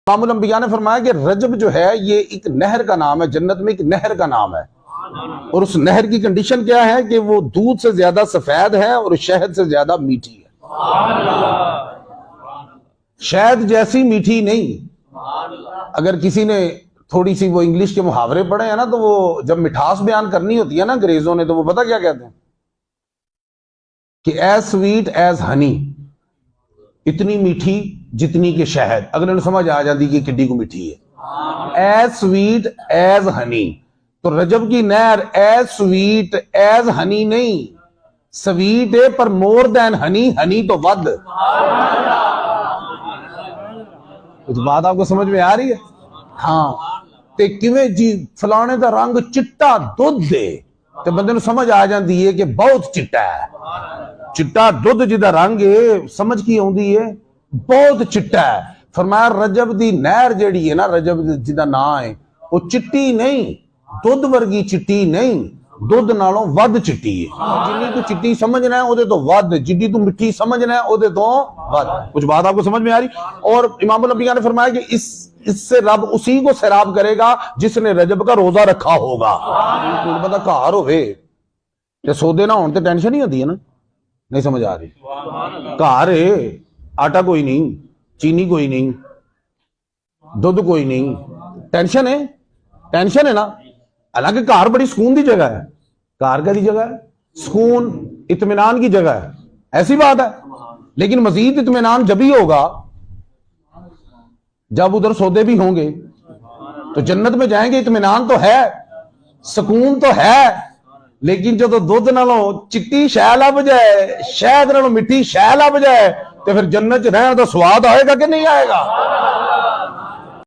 امام الانبیاء نے فرمایا کہ رجب جو ہے یہ ایک نہر کا نام ہے، جنت میں ایک نہر کا نام ہے، اور اس نہر کی کنڈیشن کیا ہے کہ وہ دودھ سے زیادہ سفید ہے اور شہد سے زیادہ میٹھی ہے۔ شہد جیسی میٹھی نہیں۔ اگر کسی نے تھوڑی سی وہ انگلش کے محاورے پڑھے ہیں نا تو وہ جب مٹھاس بیان کرنی ہوتی ہے نا انگریزوں نے، تو وہ پتہ کیا کہتے ہیں کہ ایز سویٹ ایز ہنی، اتنی میٹھی جتنی کہ شہد۔ اگر انہیں سمجھ آ جاتی کہ کڈی کو میٹھی ہے، ایز سویٹ ایز ہنی۔ تو رجب کی نہر ایز سویٹ ایز ہنی نہیں، سویٹ ہے پر مور دین ہنی، ہنی تو ود۔ کچھ بات آپ کو سمجھ میں آ رہی ہے؟ ہاں تے کیویں جی فلانے دا رنگ چٹا دودھ دے تے بندے نوں سمجھ آ جاندی ہے کہ بہت چٹا ہے۔ چٹا دودھ جدا رنگ ہے، سمجھ کی آندی ہے بہت چٹا ہے۔ فرمایا رجب دی نہر جیڑی ہے نا، رجب جدا نام ہے وہ چٹی نہیں، دودھ ورگی چٹی نہیں، دودھ نالوں ود چٹی ہے۔ جنی تو چٹی سمجھنا ہے او دے تو ود، جنی تو مٹھی سمجھنا ہے او دے تو ود۔ کچھ بات آپ کو سمجھ میں آ رہی؟ اور امام الانبیاء نے فرمایا کہ اس سے رب اسی کو سیراب کرے گا جس نے رجب کا روزہ رکھا ہوگا۔ پتہ گھر ہوئے تے سودے نہ ہون تے ٹینشن ہی ہوتی ہے نا، نہیں سمجھ آ رہی؟ گھر ہے، آٹا کوئی نہیں، چینی کوئی نہیں، دودھ کوئی نہیں، ٹینشن ہے نا۔ حالانکہ گھر بڑی سکون دی جگہ ہے، گھر کا دی جگہ ہے، سکون اطمینان کی جگہ ہے، ایسی بات ہے۔ لیکن مزید اطمینان جب ہی ہوگا جب ادھر سودے بھی ہوں گے۔ تو جنت میں جائیں گے، اطمینان تو ہے، سکون تو ہے، لیکن جو دودھ نالوں چٹی شے لب جائے، شہد نالوں مٹھی شے لب جائے تو پھر جنت رہن دا سواد آئے گا کہ نہیں آئے گا؟